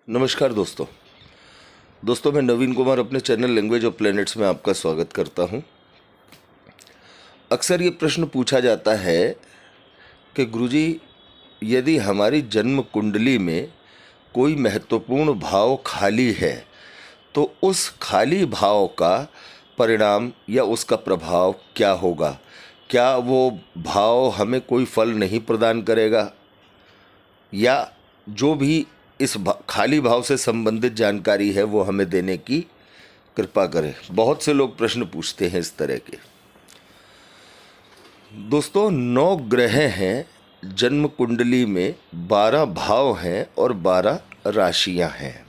नमस्कार दोस्तों मैं नवीन कुमार अपने चैनल लैंग्वेज ऑफ प्लैनेट्स में आपका स्वागत करता हूं। अक्सर ये प्रश्न पूछा जाता है कि गुरुजी, यदि हमारी जन्म कुंडली में कोई महत्वपूर्ण भाव खाली है तो उस खाली भाव का परिणाम या उसका प्रभाव क्या होगा? क्या वो भाव हमें कोई फल नहीं प्रदान करेगा? या जो भी इस खाली भाव से संबंधित जानकारी है वो हमें देने की कृपा करें। बहुत से लोग प्रश्न पूछते हैं इस तरह के। दोस्तों, 9 ग्रह हैं जन्म कुंडली में, 12 भाव हैं और 12 राशियां हैं।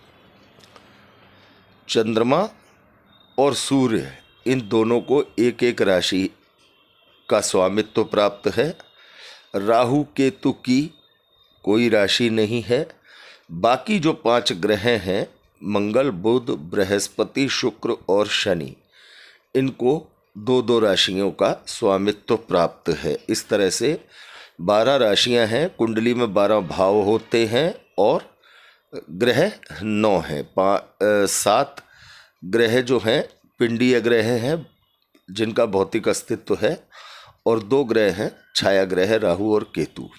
चंद्रमा और सूर्य, इन दोनों को एक एक राशि का स्वामित्व प्राप्त है। राहु केतु की कोई राशि नहीं है। बाकी जो 5 ग्रह हैं, मंगल, बुध, बृहस्पति, शुक्र और शनि, इनको 2-2 राशियों का स्वामित्व प्राप्त है। इस तरह से 12 राशियां हैं, कुंडली में 12 भाव होते हैं और ग्रह 9 हैं। 7 ग्रह जो हैं पिंडीय ग्रह हैं जिनका भौतिक अस्तित्व है, और 2 ग्रह हैं छाया ग्रह, राहु और केतु।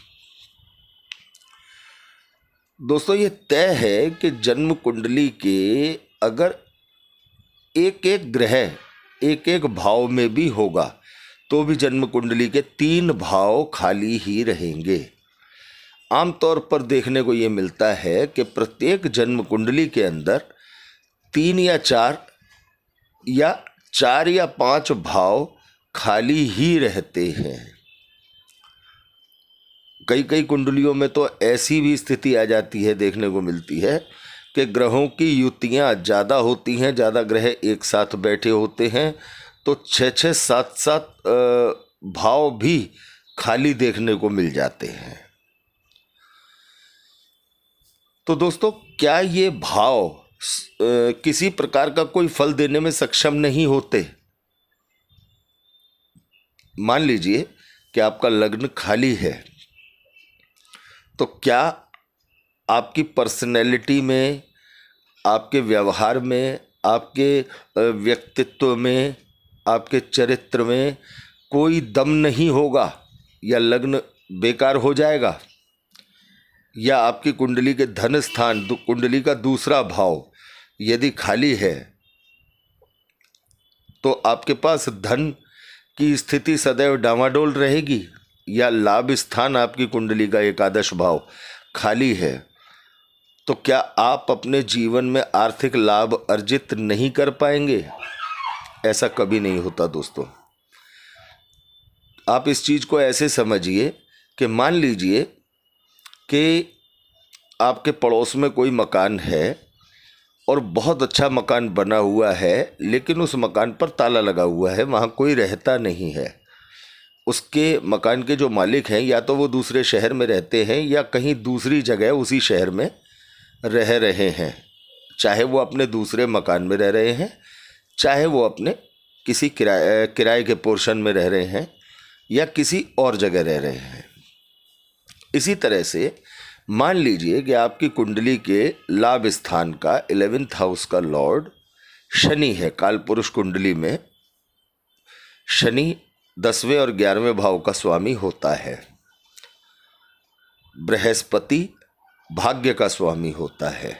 दोस्तों, ये तय है कि जन्म कुंडली के अगर एक एक ग्रह एक एक भाव में भी होगा तो भी जन्म कुंडली के 3 भाव खाली ही रहेंगे। आमतौर पर देखने को ये मिलता है कि प्रत्येक जन्म कुंडली के अंदर 3 या 4 या 4 या 5 भाव खाली ही रहते हैं। कई कुंडलियों में तो ऐसी भी स्थिति आ जाती है, देखने को मिलती है कि ग्रहों की युतियाँ ज़्यादा होती हैं, ज़्यादा ग्रह एक साथ बैठे होते हैं, तो 6-6, 7-7 भाव भी खाली देखने को मिल जाते हैं। तो दोस्तों, क्या ये भाव किसी प्रकार का कोई फल देने में सक्षम नहीं होते? मान लीजिए कि आपका लग्न खाली है, तो क्या आपकी पर्सनैलिटी में, आपके व्यवहार में, आपके व्यक्तित्व में, आपके चरित्र में कोई दम नहीं होगा? या लग्न बेकार हो जाएगा? या आपकी कुंडली के धन स्थान, कुंडली का दूसरा भाव यदि खाली है तो आपके पास धन की स्थिति सदैव डामाडोल रहेगी? या लाभ स्थान, आपकी कुंडली का एकादश भाव खाली है, तो क्या आप अपने जीवन में आर्थिक लाभ अर्जित नहीं कर पाएंगे? ऐसा कभी नहीं होता दोस्तों। आप इस चीज़ को ऐसे समझिए कि मान लीजिए कि आपके पड़ोस में कोई मकान है और बहुत अच्छा मकान बना हुआ है, लेकिन उस मकान पर ताला लगा हुआ है, वहाँ कोई रहता नहीं है। उसके मकान के जो मालिक हैं या तो वो दूसरे शहर में रहते हैं या कहीं दूसरी जगह उसी शहर में रह रहे हैं। चाहे वो अपने दूसरे मकान में रह रहे हैं, चाहे वो अपने किसी किराए के पोर्शन में रह रहे हैं या किसी और जगह रह रहे हैं। इसी तरह से मान लीजिए कि आपकी कुंडली के लाभ स्थान का 11th हाउस का लॉर्ड शनि है। कालपुरुष कुंडली में शनि 10वें और 11वें भाव का स्वामी होता है। बृहस्पति भाग्य का स्वामी होता है।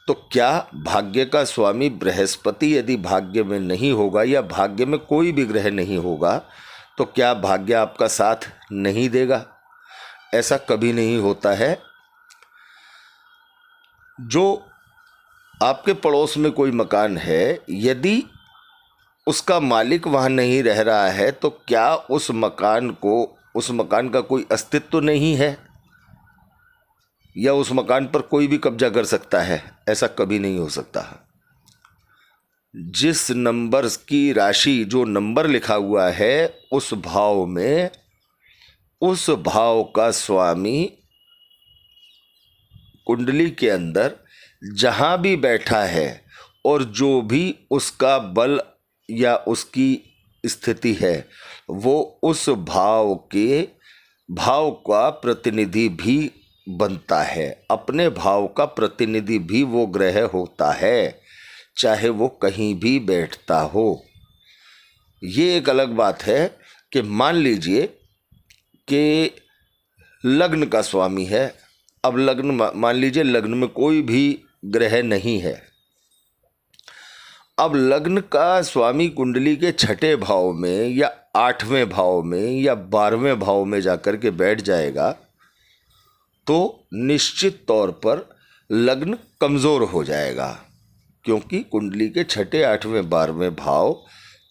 तो क्या भाग्य का स्वामी बृहस्पति यदि भाग्य में नहीं होगा या भाग्य में कोई भी ग्रह नहीं होगा तो क्या भाग्य आपका साथ नहीं देगा? ऐसा कभी नहीं होता है। जो आपके पड़ोस में कोई मकान है, यदि उसका मालिक वहाँ नहीं रह रहा है तो क्या उस मकान का कोई अस्तित्व नहीं है? या उस मकान पर कोई भी कब्जा कर सकता है? ऐसा कभी नहीं हो सकता। जिस नंबर की राशि, जो नंबर लिखा हुआ है उस भाव में, उस भाव का स्वामी कुंडली के अंदर जहाँ भी बैठा है और जो भी उसका बल या उसकी स्थिति है, वो उस भाव का प्रतिनिधि भी बनता है। अपने भाव का प्रतिनिधि भी वो ग्रह होता है, चाहे वो कहीं भी बैठता हो। ये एक अलग बात है कि मान लीजिए कि लग्न का स्वामी है। अब लग्न, मान लीजिए लग्न में कोई भी ग्रह नहीं है। अब लग्न का स्वामी कुंडली के छठे भाव में या आठवें भाव में या 12वें भाव में जाकर के बैठ जाएगा तो निश्चित तौर पर लग्न कमज़ोर हो जाएगा, क्योंकि कुंडली के छठे, आठवें, 12वें भाव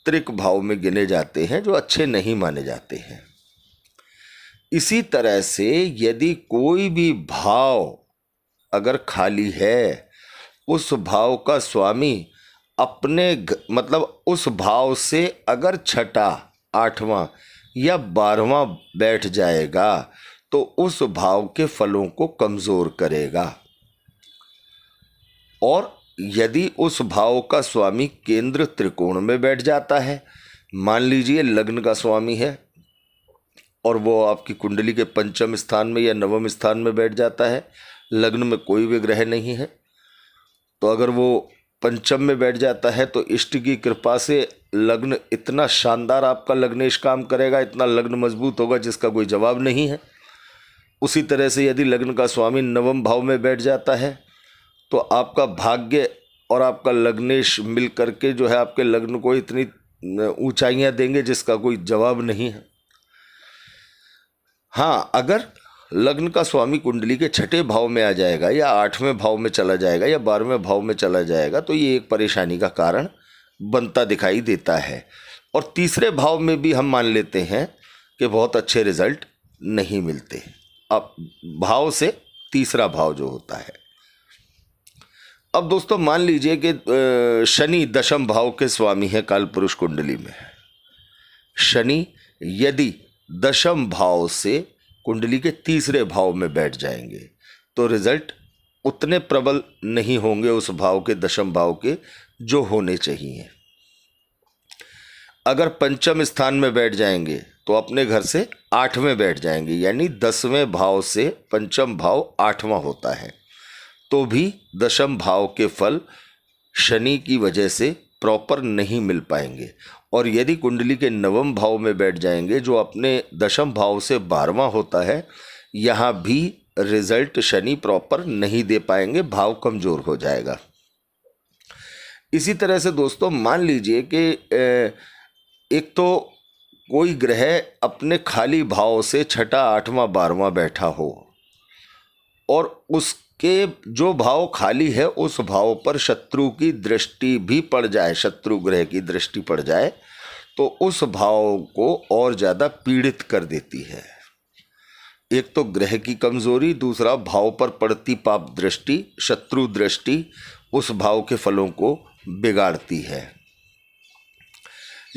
त्रिक भाव में गिने जाते हैं, जो अच्छे नहीं माने जाते हैं। इसी तरह से यदि कोई भी भाव अगर खाली है, उस भाव का स्वामी अपने मतलब उस भाव से अगर छठा, आठवां या 12वां बैठ जाएगा तो उस भाव के फलों को कमज़ोर करेगा। और यदि उस भाव का स्वामी केंद्र त्रिकोण में बैठ जाता है, मान लीजिए लग्न का स्वामी है और वो आपकी कुंडली के पंचम स्थान में या नवम स्थान में बैठ जाता है, लग्न में कोई भी ग्रह नहीं है, तो अगर वो पंचम में बैठ जाता है तो इष्ट की कृपा से लग्न इतना शानदार आपका लग्नेश काम करेगा, इतना लग्न मजबूत होगा जिसका कोई जवाब नहीं है। उसी तरह से यदि लग्न का स्वामी नवम भाव में बैठ जाता है तो आपका भाग्य और आपका लग्नेश मिल करके जो है आपके लग्न को इतनी ऊंचाइयां देंगे जिसका कोई जवाब नहीं है। हाँ, अगर लग्न का स्वामी कुंडली के छठे भाव में आ जाएगा या आठवें भाव में चला जाएगा या 12वें भाव में चला जाएगा तो ये एक परेशानी का कारण बनता दिखाई देता है। और तीसरे भाव में भी हम मान लेते हैं कि बहुत अच्छे रिजल्ट नहीं मिलते। अब भाव से तीसरा भाव जो होता है, अब दोस्तों मान लीजिए कि शनि दशम भाव के स्वामी है कालपुरुष कुंडली में। शनि यदि दशम भाव से कुंडली के तीसरे भाव में बैठ जाएंगे तो रिजल्ट उतने प्रबल नहीं होंगे उस भाव के, दशम भाव के, जो होने चाहिए। अगर पंचम स्थान में बैठ जाएंगे तो अपने घर से आठवें बैठ जाएंगे, यानी 10वें भाव से पंचम भाव 8वां होता है, तो भी दशम भाव के फल शनि की वजह से प्रॉपर नहीं मिल पाएंगे। और यदि कुंडली के नवम भाव में बैठ जाएंगे जो अपने दशम भाव से 12वां होता है, यहाँ भी रिजल्ट शनि प्रॉपर नहीं दे पाएंगे, भाव कमज़ोर हो जाएगा। इसी तरह से दोस्तों मान लीजिए कि एक तो कोई ग्रह अपने खाली भाव से छठा, आठवां, 12वां बैठा हो और उसके जो भाव खाली है उस भाव पर शत्रु की दृष्टि भी पड़ जाए, शत्रु ग्रह की दृष्टि पड़ जाए तो उस भाव को और ज़्यादा पीड़ित कर देती है। एक तो ग्रह की कमज़ोरी, दूसरा भाव पर पड़ती पाप दृष्टि, शत्रु दृष्टि उस भाव के फलों को बिगाड़ती है।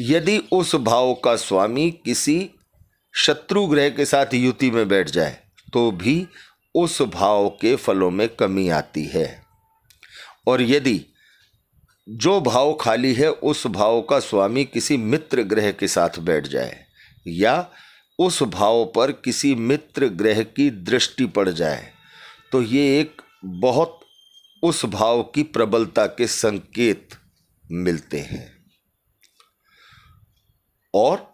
यदि उस भाव का स्वामी किसी शत्रु ग्रह के साथ युति में बैठ जाए तो भी उस भाव के फलों में कमी आती है। और यदि जो भाव खाली है उस भाव का स्वामी किसी मित्र ग्रह के साथ बैठ जाए या उस भाव पर किसी मित्र ग्रह की दृष्टि पड़ जाए तो ये एक बहुत उस भाव की प्रबलता के संकेत मिलते हैं। और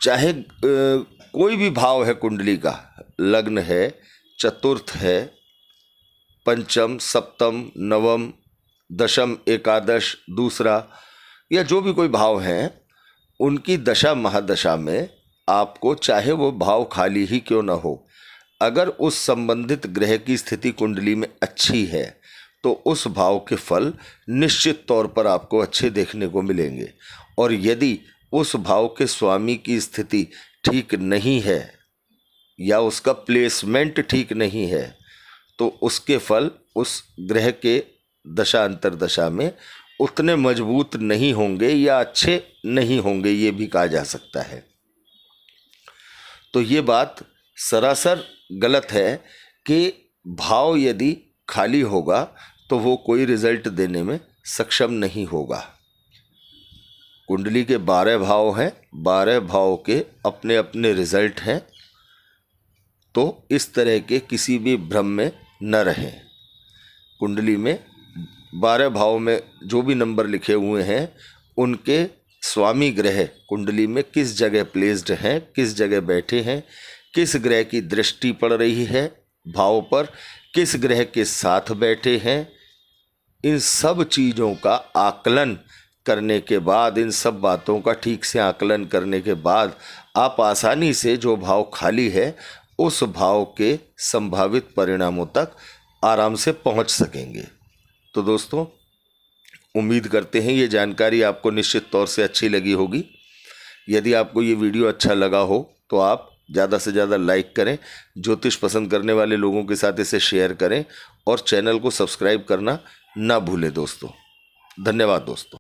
चाहे कोई भी भाव है कुंडली का, लग्न है, चतुर्थ है, पंचम, सप्तम, नवम, दशम, एकादश, दूसरा, या जो भी कोई भाव हैं, उनकी दशा महादशा में आपको चाहे वो भाव खाली ही क्यों ना हो, अगर उस संबंधित ग्रह की स्थिति कुंडली में अच्छी है तो उस भाव के फल निश्चित तौर पर आपको अच्छे देखने को मिलेंगे। और यदि उस भाव के स्वामी की स्थिति ठीक नहीं है या उसका प्लेसमेंट ठीक नहीं है तो उसके फल उस ग्रह के दशा अंतरदशा में उतने मजबूत नहीं होंगे या अच्छे नहीं होंगे, ये भी कहा जा सकता है। तो ये बात सरासर गलत है कि भाव यदि खाली होगा तो वो कोई रिजल्ट देने में सक्षम नहीं होगा। कुंडली के 12 भाव हैं, 12 भाव के अपने अपने रिजल्ट हैं। तो इस तरह के किसी भी भ्रम में न रहें। कुंडली में 12 भाव में जो भी नंबर लिखे हुए हैं उनके स्वामी ग्रह कुंडली में किस जगह प्लेस्ड हैं, किस जगह बैठे हैं, किस ग्रह की दृष्टि पड़ रही है भाव पर, किस ग्रह के साथ बैठे हैं, इन सब चीज़ों का आकलन करने के बाद, इन सब बातों का ठीक से आकलन करने के बाद आप आसानी से जो भाव खाली है उस भाव के संभावित परिणामों तक आराम से पहुंच सकेंगे। तो दोस्तों, उम्मीद करते हैं ये जानकारी आपको निश्चित तौर से अच्छी लगी होगी। यदि आपको ये वीडियो अच्छा लगा हो तो आप ज़्यादा से ज़्यादा लाइक करें, ज्योतिष पसंद करने वाले लोगों के साथ इसे शेयर करें और चैनल को सब्सक्राइब करना ना भूलें दोस्तों। धन्यवाद दोस्तों।